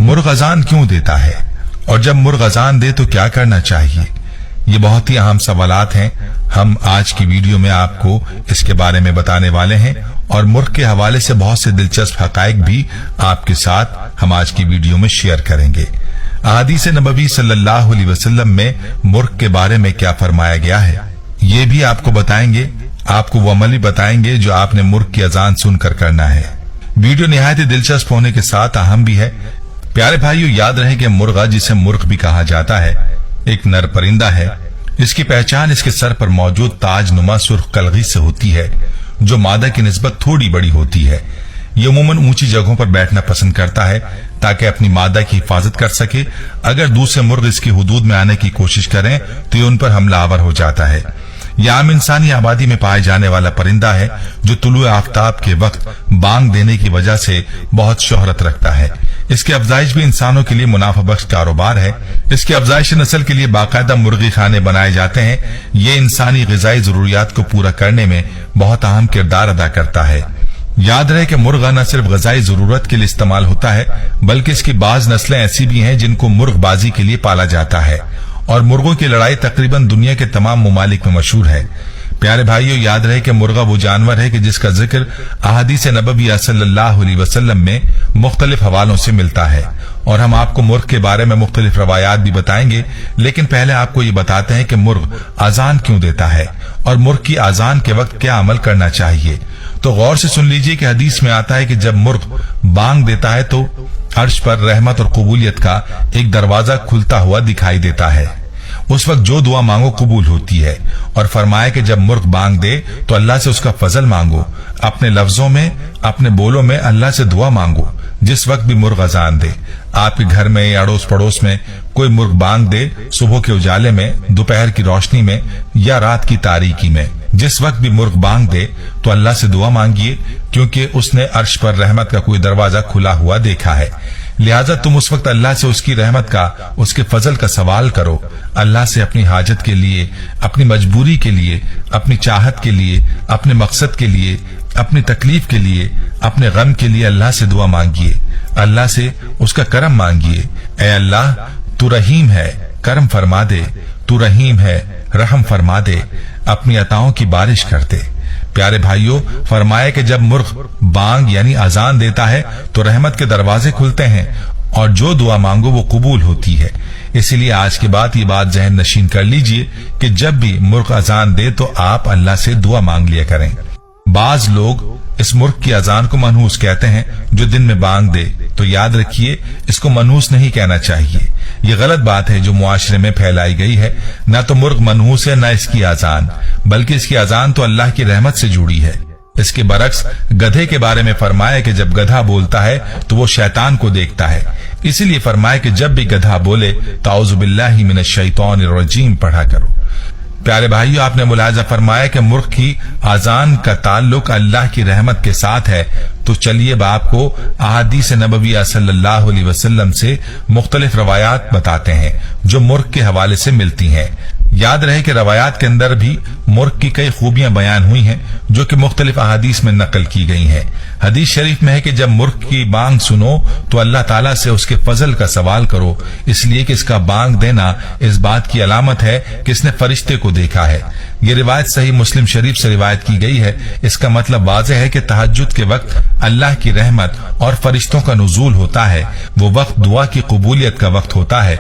मुर्ग अजान क्यों देता है और जब मुर्ग अजान दे तो क्या करना चाहिए? ये बहुत ही अहम सवालात हैं। हम आज की वीडियो में आपको इसके बारे में बताने वाले हैं और मुर्ग के हवाले से बहुत से दिलचस्प हकाइक भी आपके साथ हम आज की वीडियो में शेयर करेंगे। अहादीस नबवी सल्लल्लाहु अलैहि वसल्लम में मुर्ग के बारे में क्या फरमाया गया है, ये भी आपको बताएंगे। आपको वो अमली बताएंगे जो आपने मुर्ग की अजान सुनकर करना है। वीडियो निहायत ही दिलचस्प होने के साथ अहम भी है। प्यारे भाइयों, याद रहे कि मुर्गा, जिसे मुर्ग भी कहा जाता है, एक नर परिंदा है। इसकी पहचान इसके सर पर मौजूद ताज नुमा सुर्ख कलगी से होती है, जो मादा की निस्बत थोड़ी बड़ी होती है। ये अमूमन ऊंची जगहों पर बैठना पसंद करता है ताकि अपनी मादा की हिफाजत कर सके। अगर दूसरे मुर्ग इसकी हुदूद में आने की कोशिश करें तो ये उन पर हमलावर हो जाता है। यह आम इंसानी आबादी में पाए जाने वाला परिंदा है जो तुलुए आफ्ताब के वक्त बांग देने की वजह से बहुत शोहरत रखता है। इसकी अफजाइश भी इंसानों के लिए मुनाफा बख्श कारोबार है। इसकी अफजाइश नस्ल के लिए बाकायदा मुर्गी खाने बनाए जाते हैं। ये इंसानी ग़िज़ाई जरूरियात को पूरा करने में बहुत अहम किरदार अदा करता है। याद रहे कि मुर्गा न सिर्फ ग़िज़ाई जरूरत के लिए इस्तेमाल होता है, बल्कि इसकी बाज नस्लें ऐसी भी हैं जिनको मुर्गबाजी के लिए पाला जाता है और मुर्गों की लड़ाई तकरीबन दुनिया के तमाम ममालिक में मशहूर है। प्यारे भाइयों, याद रहे कि मुर्गा वो जानवर है कि जिसका जिक्र अहादीस नबविया सल्लल्लाहु अलैहि वसल्लम में मुख्तलिफ हवालों से मिलता है और हम आपको मुर्ग के बारे में मुख्तलिफ रवायात भी बताएंगे। लेकिन पहले आपको ये बताते हैं कि मुर्ग अजान क्यों देता है और मुर्ग की अजान के वक्त क्या अमल करना चाहिए। तो गौर से सुन लीजिए कि हदीस में आता है कि जब मुर्ग बांग देता है तो अर्श पर रहमत और कबूलियत का एक दरवाजा खुलता हुआ दिखाई देता है। उस वक्त जो दुआ मांगो कबूल होती है। और फरमाया कि जब मुर्ग बांग दे तो अल्लाह से उसका फजल मांगो। अपने लफ्जों में, अपने बोलों में अल्लाह से दुआ मांगो। जिस वक्त भी मुर्ग अजान दे, आपके घर में या अड़ोस पड़ोस में कोई मुर्ग बांग दे, सुबह के उजाले में, दोपहर की रोशनी में या रात की तारीकी में, जिस वक्त भी मुर्ग बांग दे तो अल्लाह से दुआ मांगिए, क्योंकि उसने अर्श पर रहमत का कोई दरवाजा खुला हुआ देखा है। लिहाजा तुम उस वक्त अल्लाह से उसकी रहमत का, उसके फजल का सवाल करो। अल्लाह से अपनी हाजत के लिए, अपनी मजबूरी के लिए, अपनी चाहत के लिए, अपने मकसद के लिए, अपनी तकलीफ के लिए, अपने गम के लिए अल्लाह से दुआ मांगिए। अल्लाह से उसका करम मांगिए। ऐ अल्लाह, तू रहीम है, करम फरमा दे। तू रहीम है, रहम फरमा दे, अपनी अताओं की बारिश कर दे। प्यारे भाइयों, फरमाया कि जब मुर्ग बांग यानी अजान देता है तो रहमत के दरवाजे खुलते हैं और जो दुआ मांगो वो कबूल होती है। इसीलिए आज के बाद ये बात जहन नशीन कर लीजिए कि जब भी मुर्ग अजान दे तो आप अल्लाह से दुआ मांग लिया करें। बाज लोग इस मुर्ग की अजान को मनहूस कहते हैं जो दिन में बांग दे, तो याद रखिए इसको मनहूस नहीं कहना चाहिए। ये गलत बात है जो मुआशरे में फैलाई गई है। न तो मुर्ग मनहूस है, न इसकी अजान, बल्कि इसकी अजान तो अल्लाह की रहमत से जुड़ी है। इसके बरक्स गधे के बारे में फरमाया कि जब गधा बोलता है तो वो शैतान को देखता है। इसीलिए फरमाया कि जब भी गधा बोले तो औज़ु बिल्लाहि मिनश शैतानिर रजीम पढ़ा करो। प्यारे भाइयों, आपने मुलाजा फरमाया कि मुर्ग की आजान का ताल्लुक अल्लाह की रहमत के साथ है। तो चलिए अब आपको अहादीस नबविया सल्लल्लाहु अलैहि वसल्लम से मुख्तलिफ रवायात बताते हैं जो मुर्ग के हवाले से मिलती हैं। याद रहे कि रवायात के अंदर भी मुर्ग की कई खूबियां बयान हुई हैं जो कि मुख्तलिफ अहादीस में नकल की गई हैं। हदीस शरीफ में है कि जब मुर्ग की बांग सुनो तो अल्लाह ताला से उसके फजल का सवाल करो, इसलिए कि इसका बांग देना इस बात की अलामत है कि इसने फरिश्ते को देखा है। ये रिवायत सही मुस्लिम शरीफ से रिवायत की गई है। इसका मतलब वाज़ेह है कि तहज्जुद के वक्त अल्लाह की रहमत और फरिश्तों का नुज़ूल होता है। वो वक्त दुआ की कबूलियत का वक्त होता है।